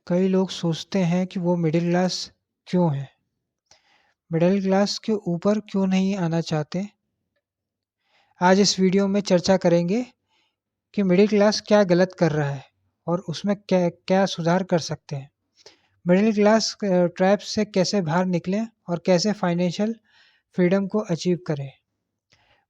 कई लोग सोचते हैं कि वो मिडिल क्लास क्यों हैं? मिडिल क्लास के ऊपर क्यों नहीं आना चाहते? आज इस वीडियो में चर्चा करेंगे कि मिडिल क्लास क्या गलत कर रहा है और उसमें क्या क्या सुधार कर सकते हैं। मिडिल क्लास ट्रैप से कैसे बाहर निकलें और कैसे फाइनेंशियल फ्रीडम को अचीव करें।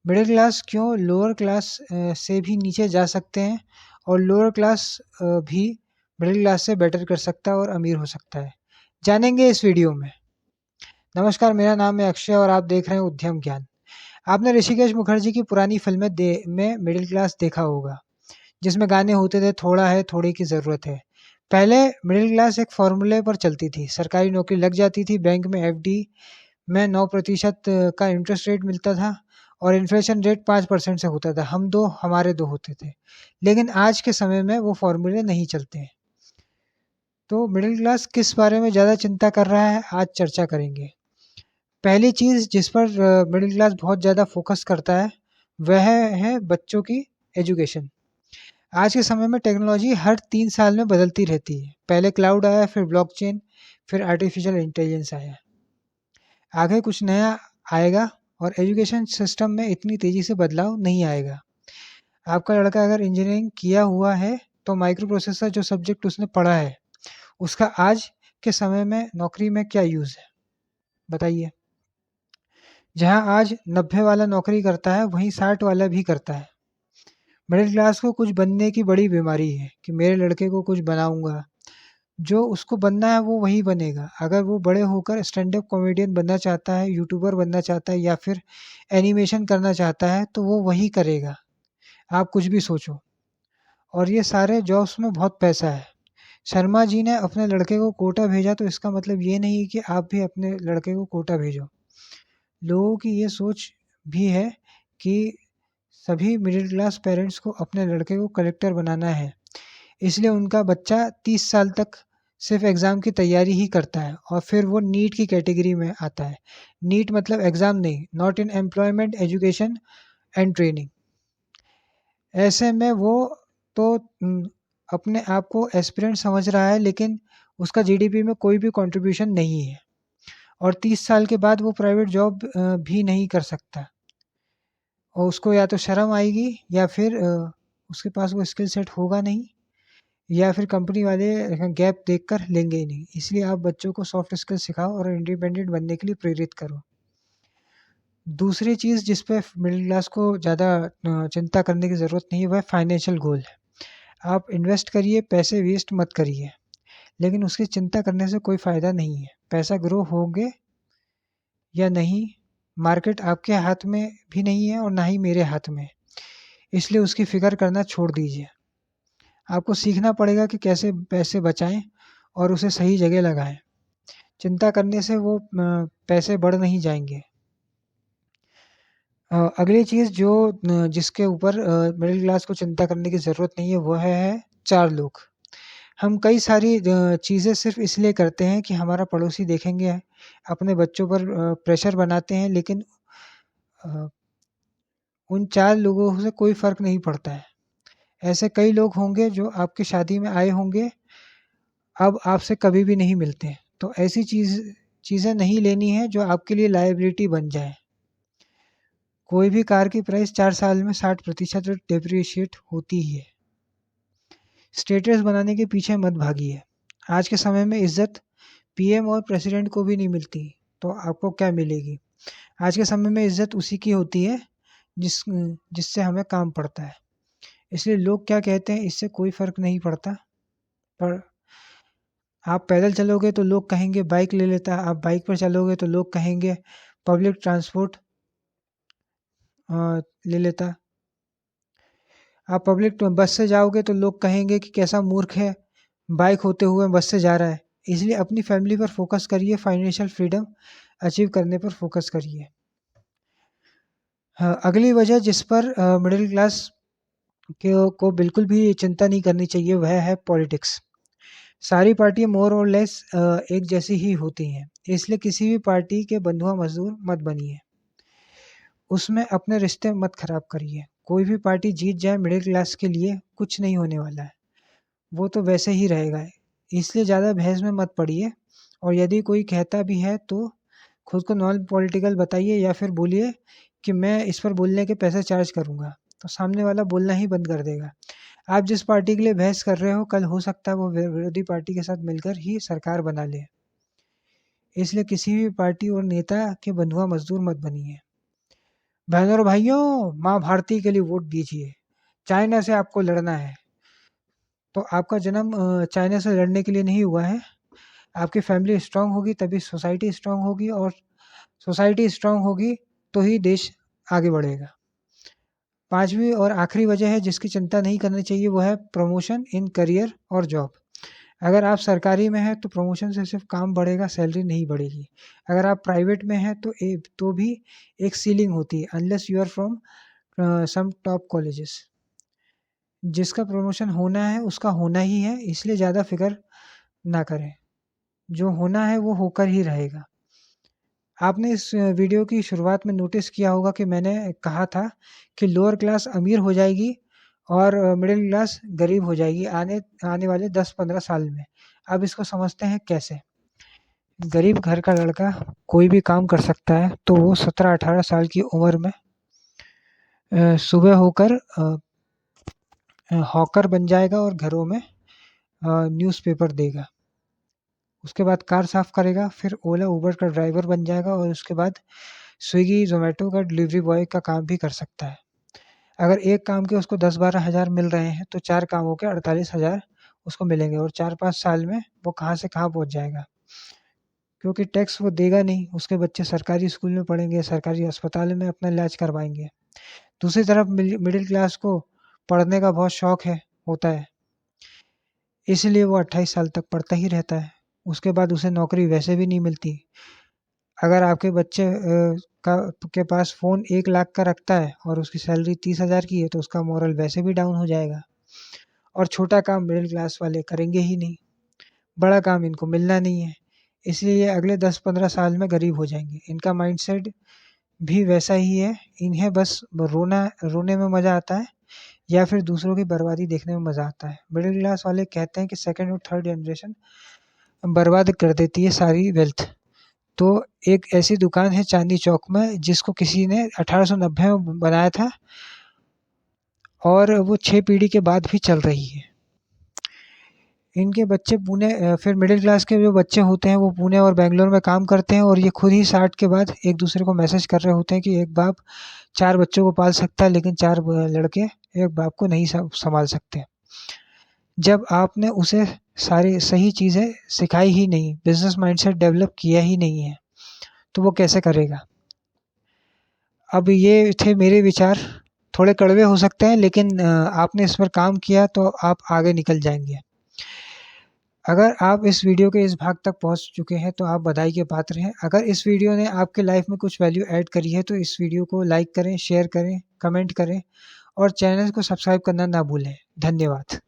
मिडिल क्लास क्यों लोअर क्लास से भी नीचे जा सकते हैं और लोअर क्लास भी मिडिल क्लास से बेटर कर सकता है और अमीर हो सकता है, जानेंगे इस वीडियो में। नमस्कार, मेरा नाम है अक्षय और आप देख रहे हैं उद्यम ज्ञान। आपने ऋषिकेश मुखर्जी की पुरानी फिल्में में मिडिल क्लास देखा होगा, जिसमें गाने होते थे थोड़ा है थोड़े की ज़रूरत है। पहले मिडिल क्लास एक फॉर्मूले पर चलती थी, सरकारी नौकरी लग जाती थी, बैंक में एफडी में 9% का इंटरेस्ट रेट मिलता था और इन्फ्लेशन रेट 5% से होता था। हम दो हमारे दो होते थे। लेकिन आज के समय में वो फॉर्मूले नहीं चलते हैं। तो मिडिल क्लास किस बारे में ज़्यादा चिंता कर रहा है, आज चर्चा करेंगे। पहली चीज़ जिस पर मिडिल क्लास बहुत ज़्यादा फोकस करता है, वह है बच्चों की एजुकेशन। आज के समय में टेक्नोलॉजी हर 3 साल में बदलती रहती है। पहले क्लाउड आया, फिर ब्लॉकचेन, फिर आर्टिफिशियल इंटेलिजेंस आया। आगे कुछ नया आएगा और एजुकेशन सिस्टम में इतनी तेज़ी से बदलाव नहीं आएगा। आपका लड़का अगर इंजीनियरिंग किया हुआ है, तो माइक्रो प्रोसेसर जो सब्जेक्ट उसने पढ़ा है, उसका आज के समय में नौकरी में क्या यूज़ है? बताइए। जहाँ आज 90 वाला नौकरी करता है, वहीं 60 वाला भी करता है। मिडिल क्लास को कुछ बनने की बड़ी बीमारी है कि मेरे लड़के को कुछ बनाऊँगा। जो उसको बनना है वो वही बनेगा। अगर वो बड़े होकर स्टैंड अप कॉमेडियन बनना चाहता है, यूट्यूबर बनना चाहता है या फिर एनिमेशन करना चाहता है, तो वो वही करेगा। आप कुछ भी सोचो। और ये सारे जॉब्स में बहुत पैसा है। शर्मा जी ने अपने लड़के को कोटा भेजा, तो इसका मतलब ये नहीं कि आप भी अपने लड़के को कोटा भेजो। लोगों की ये सोच भी है कि सभी मिडिल क्लास पेरेंट्स को अपने लड़के को कलेक्टर बनाना है, इसलिए उनका बच्चा 30 साल तक सिर्फ एग्ज़ाम की तैयारी ही करता है और फिर वो नीट की कैटेगरी में आता है। नीट मतलब एग्ज़ाम नहीं, not in employment education and training. ऐसे में वो तो अपने आप को एस्पिरेंट समझ रहा है, लेकिन उसका जीडीपी में कोई भी कंट्रीब्यूशन नहीं है और 30 साल के बाद वो प्राइवेट जॉब भी नहीं कर सकता और उसको या तो शर्म आएगी या फिर उसके पास वो स्किल सेट होगा नहीं, या फिर कंपनी वाले गैप देखकर लेंगे ही नहीं। इसलिए आप बच्चों को सॉफ्ट स्किल सिखाओ और इंडिपेंडेंट बनने के लिए प्रेरित करो। दूसरी चीज़ जिस पे मिडिल क्लास को ज़्यादा चिंता करने की ज़रूरत नहीं है, वह फाइनेंशियल गोल है। आप इन्वेस्ट करिए, पैसे वेस्ट मत करिए, लेकिन उसकी चिंता करने से कोई फ़ायदा नहीं है। पैसा ग्रो होंगे या नहीं, मार्केट आपके हाथ में भी नहीं है और ना ही मेरे हाथ में, इसलिए उसकी फ़िक्र करना छोड़ दीजिए। आपको सीखना पड़ेगा कि कैसे पैसे बचाएँ और उसे सही जगह लगाएँ। चिंता करने से वो पैसे बढ़ नहीं जाएँगे। अगली चीज़ जो जिसके ऊपर मिडिल क्लास को चिंता करने की ज़रूरत नहीं है, वह है 4 लोग। हम कई सारी चीज़ें सिर्फ़ इसलिए करते हैं कि हमारा पड़ोसी देखेंगे, अपने बच्चों पर प्रेशर बनाते हैं, लेकिन अ, उन 4 लोगों से कोई फ़र्क नहीं पड़ता है। ऐसे कई लोग होंगे जो आपकी शादी में आए होंगे, अब आपसे कभी भी नहीं मिलते। तो ऐसी चीज़ें नहीं लेनी है जो आपके लिए लायबिलिटी बन जाए। कोई भी कार की प्राइस 4 साल में 60% डेप्रिशिएट होती ही है। स्टेटस बनाने के पीछे मत भागिए। आज के समय में इज़्ज़त पीएम और प्रेसिडेंट को भी नहीं मिलती, तो आपको क्या मिलेगी? आज के समय में इज़्ज़त उसी की होती है जिससे हमें काम पड़ता है। इसलिए लोग क्या कहते हैं, इससे कोई फ़र्क नहीं पड़ता। पर आप पैदल चलोगे तो लोग कहेंगे बाइक ले लेता, आप बाइक पर चलोगे तो लोग कहेंगे पब्लिक ट्रांसपोर्ट ले लेता। आप पब्लिक बस से जाओगे तो लोग कहेंगे कि कैसा मूर्ख है, बाइक होते हुए बस से जा रहा है। इसलिए अपनी फैमिली पर फोकस करिए, फाइनेंशियल फ्रीडम अचीव करने पर फोकस करिए। अगली वजह जिस पर मिडिल क्लास को बिल्कुल भी चिंता नहीं करनी चाहिए, वह है पॉलिटिक्स। सारी पार्टियाँ मोर और लेस एक जैसी ही होती हैं, इसलिए किसी भी पार्टी के बंधुआ मजदूर मत बनिए। उसमें अपने रिश्ते मत खराब करिए। कोई भी पार्टी जीत जाए, मिडिल क्लास के लिए कुछ नहीं होने वाला है। वो तो वैसे ही रहेगा। इसलिए ज़्यादा बहस में मत पड़िए, और यदि कोई कहता भी है तो खुद को नॉन पॉलिटिकल बताइए या फिर बोलिए कि मैं इस पर बोलने के पैसे चार्ज करूँगा, तो सामने वाला बोलना ही बंद कर देगा। आप जिस पार्टी के लिए बहस कर रहे हो, कल हो सकता है वो विरोधी पार्टी के साथ मिलकर ही सरकार बना ले। इसलिए किसी भी पार्टी और नेता के बंधुआ मजदूर मत बनिए। बहनों और भाइयों, माँ भारती के लिए वोट दीजिए। चाइना से आपको लड़ना है तो आपका जन्म चाइना से लड़ने के लिए नहीं हुआ है। आपकी फैमिली स्ट्रांग होगी तभी सोसाइटी स्ट्रांग होगी, और सोसाइटी स्ट्रांग होगी तो ही देश आगे बढ़ेगा। पांचवी और आखिरी वजह है जिसकी चिंता नहीं करनी चाहिए, वो है प्रमोशन इन करियर और जॉब। अगर आप सरकारी में हैं तो प्रमोशन से सिर्फ काम बढ़ेगा, सैलरी नहीं बढ़ेगी। अगर आप प्राइवेट में हैं तो भी एक सीलिंग होती है, unless you are from some top colleges. जिसका प्रमोशन होना है उसका होना ही है, इसलिए ज़्यादा फिक्र ना करें। जो होना है वो होकर ही रहेगा। आपने इस वीडियो की शुरुआत में नोटिस किया होगा कि मैंने कहा था कि लोअर क्लास अमीर हो जाएगी और मिडिल क्लास गरीब हो जाएगी आने आने वाले 10-15 साल में। अब इसको समझते हैं कैसे। गरीब घर का लड़का कोई भी काम कर सकता है, तो वो 17-18 साल की उम्र में सुबह होकर हॉकर बन जाएगा और घरों में न्यूज़पेपर देगा। उसके बाद कार साफ करेगा, फिर ओला उबर का ड्राइवर बन जाएगा, और उसके बाद स्विगी ज़ोमैटो का डिलीवरी बॉय का काम भी कर सकता है। अगर एक काम के उसको 10-12 हज़ार मिल रहे हैं तो 4 कामों के 48,000 उसको मिलेंगे, और 4-5 साल में वो कहाँ से कहाँ पहुँच जाएगा। क्योंकि टैक्स वो देगा नहीं, उसके बच्चे सरकारी स्कूल में पढ़ेंगे, सरकारी अस्पताल में अपना इलाज करवाएंगे। दूसरी तरफ मिडिल क्लास को पढ़ने का बहुत शौक होता है, इसलिए वो 28 साल तक पढ़ता ही रहता है। उसके बाद उसे नौकरी वैसे भी नहीं मिलती। अगर आपके बच्चे के पास फ़ोन 1 लाख का रखता है और उसकी सैलरी 30,000 की है, तो उसका मोरल वैसे भी डाउन हो जाएगा। और छोटा काम मिडिल क्लास वाले करेंगे ही नहीं, बड़ा काम इनको मिलना नहीं है, इसलिए ये अगले 10-15 साल में गरीब हो जाएंगे। इनका माइंडसेट भी वैसा ही है, इन्हें बस रोने में मज़ा आता है या फिर दूसरों की बर्बादी देखने में मज़ा आता है। मिडिल क्लास वाले कहते हैं कि सेकंड और थर्ड जनरेशन बर्बाद कर देती है सारी वेल्थ। तो एक ऐसी दुकान है चांदनी चौक में जिसको किसी ने 1890 में बनाया था, और वो 6 पीढ़ी के बाद भी चल रही है। इनके बच्चे फिर मिडिल क्लास के जो बच्चे होते हैं वो पुणे और बेंगलोर में काम करते हैं, और ये खुद ही 60 के बाद एक दूसरे को मैसेज कर रहे होते हैं कि एक बाप 4 बच्चों को पाल सकता है, लेकिन 4 लड़के एक बाप को नहीं संभाल सकते। जब आपने उसे सारी सही चीज़ें सिखाई ही नहीं, बिजनेस माइंडसेट डेवलप किया ही नहीं है, तो वो कैसे करेगा। अब ये थे मेरे विचार, थोड़े कड़वे हो सकते हैं, लेकिन आपने इस पर काम किया तो आप आगे निकल जाएंगे। अगर आप इस वीडियो के इस भाग तक पहुंच चुके हैं तो आप बधाई के पात्र हैं। अगर इस वीडियो ने आपके लाइफ में कुछ वैल्यू ऐड करी है तो इस वीडियो को लाइक करें, शेयर करें, कमेंट करें, और चैनल को सब्सक्राइब करना ना भूलें। धन्यवाद।